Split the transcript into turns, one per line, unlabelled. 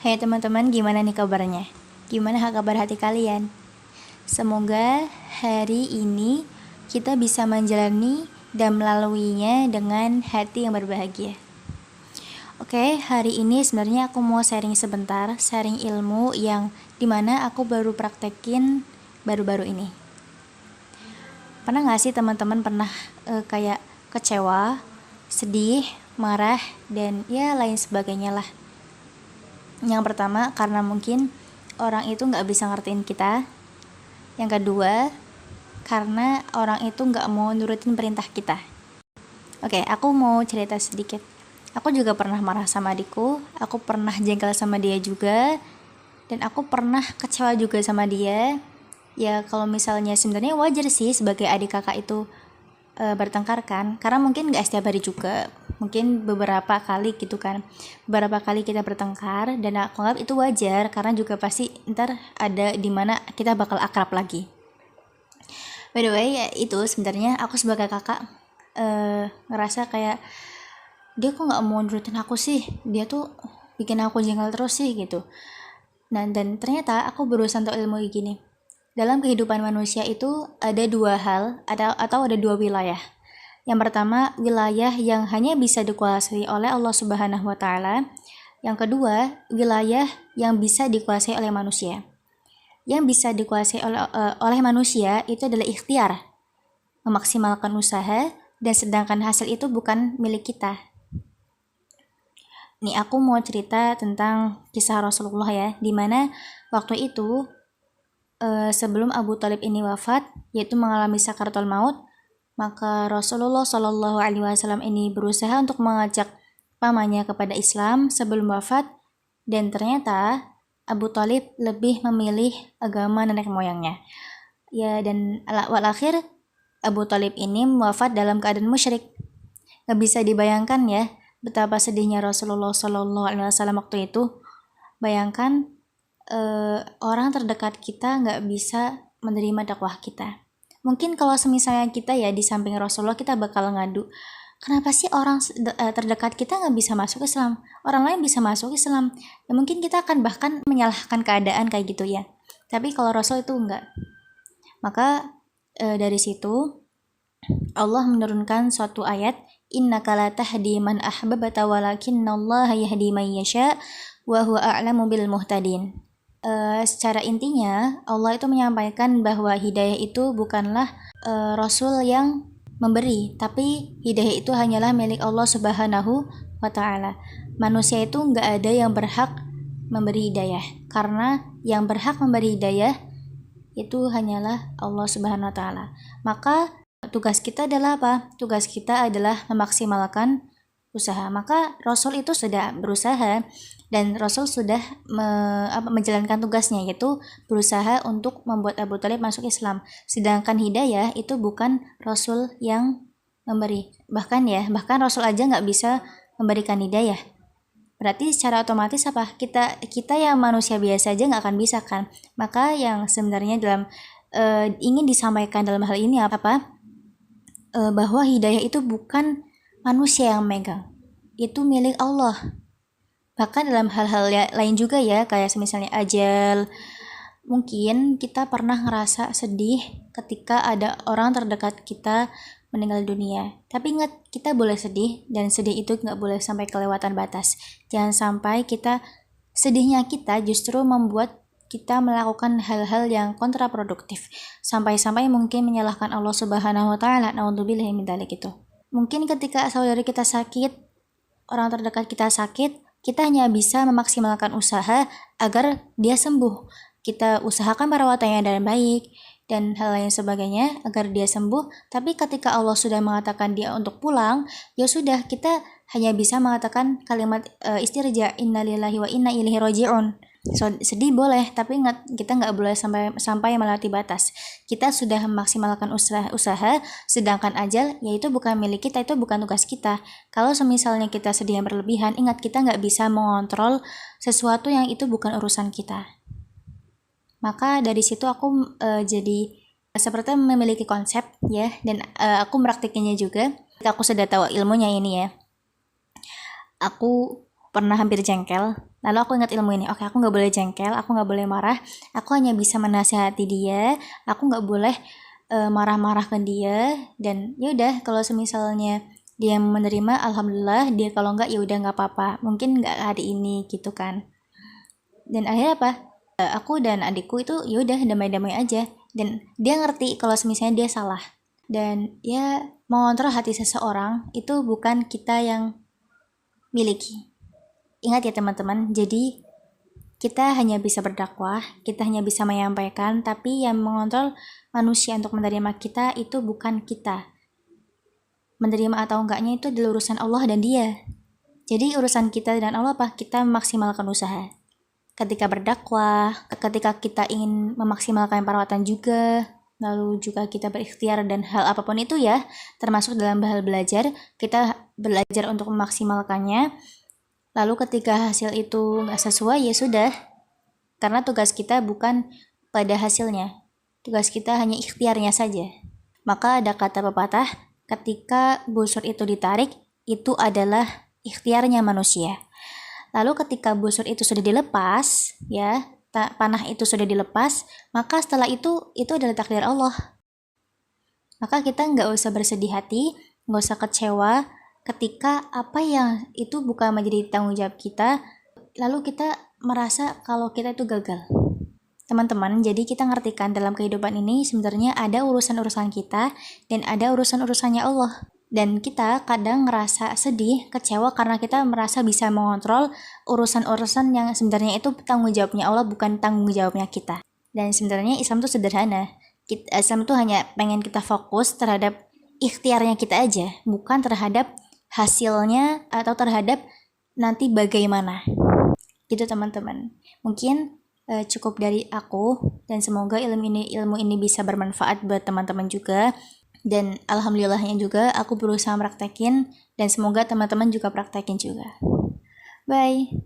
Hai teman-teman, gimana nih kabarnya? Gimana kabar hati kalian? Semoga hari ini kita bisa menjalani dan melaluinya dengan hati yang berbahagia. Oke, hari ini sebenarnya aku mau sharing sebentar, sharing ilmu yang dimana aku baru praktekin baru-baru ini. Pernah gak sih teman-teman kayak kecewa, sedih, marah, dan ya lain sebagainya lah. Yang pertama, karena mungkin orang itu gak bisa ngertiin kita. Yang kedua, karena orang itu gak mau nurutin perintah kita. Oke, aku mau cerita sedikit. Aku juga pernah marah sama adikku, aku pernah jengkel sama dia juga, dan aku pernah kecewa juga sama dia. Ya kalau misalnya sebenarnya wajar sih sebagai adik kakak itu bertengkar kan, karena mungkin gak setiap hari juga, mungkin beberapa kali gitu kan, beberapa kali kita bertengkar, dan aku anggap itu wajar karena juga pasti ntar ada dimana kita bakal akrab lagi. By the way, ya itu sebenarnya aku sebagai kakak ngerasa kayak dia kok nggak mau nurutin aku sih, dia tuh bikin aku jengkel terus sih gitu. Nah, dan ternyata aku berusaha untuk ilmu gini. Dalam kehidupan manusia itu ada dua hal atau ada dua wilayah. Yang pertama, wilayah yang hanya bisa dikuasai oleh Allah Subhanahu wa taala. Yang kedua, wilayah yang bisa dikuasai oleh manusia. Yang bisa dikuasai oleh manusia itu adalah ikhtiar, memaksimalkan usaha, dan sedangkan hasil itu bukan milik kita. Nih aku mau cerita tentang kisah Rasulullah ya, dimana waktu itu sebelum Abu Thalib ini wafat, yaitu mengalami sakaratul maut, maka Rasulullah Shallallahu Alaihi Wasallam ini berusaha untuk mengajak pamannya kepada Islam sebelum wafat, dan ternyata Abu Thalib lebih memilih agama nenek moyangnya. Ya, dan walakhir Abu Thalib ini wafat dalam keadaan musyrik. Gak bisa dibayangkan ya betapa sedihnya Rasulullah Shallallahu Alaihi Wasallam waktu itu. Bayangkan orang terdekat kita nggak bisa menerima dakwah kita. Mungkin kalau semisalnya kita ya di samping Rasulullah, kita bakal ngadu, kenapa sih orang terdekat kita nggak bisa masuk Islam, orang lain bisa masuk Islam. Ya mungkin kita akan bahkan menyalahkan keadaan kayak gitu ya. Tapi kalau Rasul itu enggak. Maka dari situ Allah menurunkan suatu ayat, innaka la tahdi man ahbabta walakinnallaha yahdi man yasha wa huwa a'lamu bil muhtadin. Secara intinya Allah itu menyampaikan bahwa hidayah itu bukanlah Rasul yang memberi, tapi hidayah itu hanyalah milik Allah Subhanahu wa taala. Manusia itu nggak ada yang berhak memberi hidayah, karena yang berhak memberi hidayah itu hanyalah Allah Subhanahu wa taala. Maka tugas kita adalah apa? Tugas kita adalah memaksimalkan usaha. Maka Rasul itu sudah berusaha, dan Rasul sudah menjalankan tugasnya, yaitu berusaha untuk membuat Abu Thalib masuk Islam. Sedangkan hidayah itu bukan Rasul yang memberi. Bahkan Rasul aja nggak bisa memberikan hidayah. Berarti secara otomatis apa? Kita yang manusia biasa aja nggak akan bisa kan? Maka yang sebenarnya dalam ingin disampaikan dalam hal ini apa? Bahwa hidayah itu bukan manusia yang megang, itu milik Allah. Bahkan dalam hal-hal lain juga ya, kayak misalnya ajal. Mungkin kita pernah ngerasa sedih ketika ada orang terdekat kita meninggal dunia. Tapi ingat, kita boleh sedih, dan sedih itu nggak boleh sampai kelewatan batas. Jangan sampai sedihnya kita justru membuat kita melakukan hal-hal yang kontraproduktif. Sampai-sampai mungkin menyalahkan Allah Subhanahu wa taala. Naudzubillahi min dzalik itu. Mungkin ketika saudari kita sakit, orang terdekat kita sakit, kita hanya bisa memaksimalkan usaha agar dia sembuh. Kita usahakan perawatannya dengan baik dan hal lain sebagainya agar dia sembuh. Tapi ketika Allah sudah mengatakan dia untuk pulang, ya sudah, kita hanya bisa mengatakan kalimat istirja, innalillahi wa inna ilaihi raji'un. So, sedih boleh, tapi kita nggak boleh sampai melewati batas. Kita sudah memaksimalkan usaha, sedangkan ajal yaitu bukan milik kita, itu bukan tugas kita. Kalau semisalnya kita sedih yang berlebihan, ingat, kita nggak bisa mengontrol sesuatu yang itu bukan urusan kita. Maka dari situ aku jadi seperti memiliki konsep ya, dan aku meraktikinya juga. Aku sudah tahu ilmunya ini ya. Aku pernah hampir jengkel. Lalu aku ingat ilmu ini, oke aku nggak boleh jengkel, aku nggak boleh marah, aku hanya bisa menasihati dia, aku nggak boleh marah-marah ke dia. Dan ya udah, kalau semisalnya dia menerima alhamdulillah, dia kalau nggak ya udah nggak apa-apa, mungkin nggak hari ini gitu kan. Dan akhirnya apa, aku dan adikku itu ya udah damai-damai aja, dan dia ngerti kalau misalnya dia salah. Dan ya, mengontrol hati seseorang itu bukan kita yang miliki. Ingat ya teman-teman, jadi kita hanya bisa berdakwah, kita hanya bisa menyampaikan, tapi yang mengontrol manusia untuk menerima kita itu bukan kita. Menerima atau enggaknya itu adalah urusan Allah dan dia. Jadi urusan kita dan Allah apa? Kita memaksimalkan usaha. Ketika berdakwah, ketika kita ingin memaksimalkan perawatan juga, lalu juga kita berikhtiar dan hal apapun itu ya, termasuk dalam hal belajar, kita belajar untuk memaksimalkannya. Lalu ketika hasil itu nggak sesuai ya sudah, karena tugas kita bukan pada hasilnya, tugas kita hanya ikhtiarnya saja. Maka ada kata pepatah, ketika busur itu ditarik, itu adalah ikhtiarnya manusia. Lalu ketika busur itu sudah dilepas, ya, panah itu sudah dilepas, maka setelah itu adalah takdir Allah. Maka kita nggak usah bersedih hati, nggak usah kecewa ketika apa yang itu bukan menjadi tanggung jawab kita, lalu kita merasa kalau kita itu gagal. Teman-teman, jadi kita ngertikan dalam kehidupan ini sebenarnya ada urusan-urusan kita dan ada urusan-urusannya Allah. Dan kita kadang ngerasa sedih, kecewa karena kita merasa bisa mengontrol urusan-urusan yang sebenarnya itu tanggung jawabnya Allah, bukan tanggung jawabnya kita. Dan sebenarnya Islam itu sederhana. Islam itu hanya pengen kita fokus terhadap ikhtiarnya kita aja, bukan terhadap hasilnya atau terhadap nanti bagaimana. Gitu teman-teman. Mungkin cukup dari aku, dan semoga ilmu ini bisa bermanfaat buat teman-teman juga. Dan alhamdulillahnya juga aku berusaha praktekin, dan semoga teman-teman juga praktekin juga. Bye.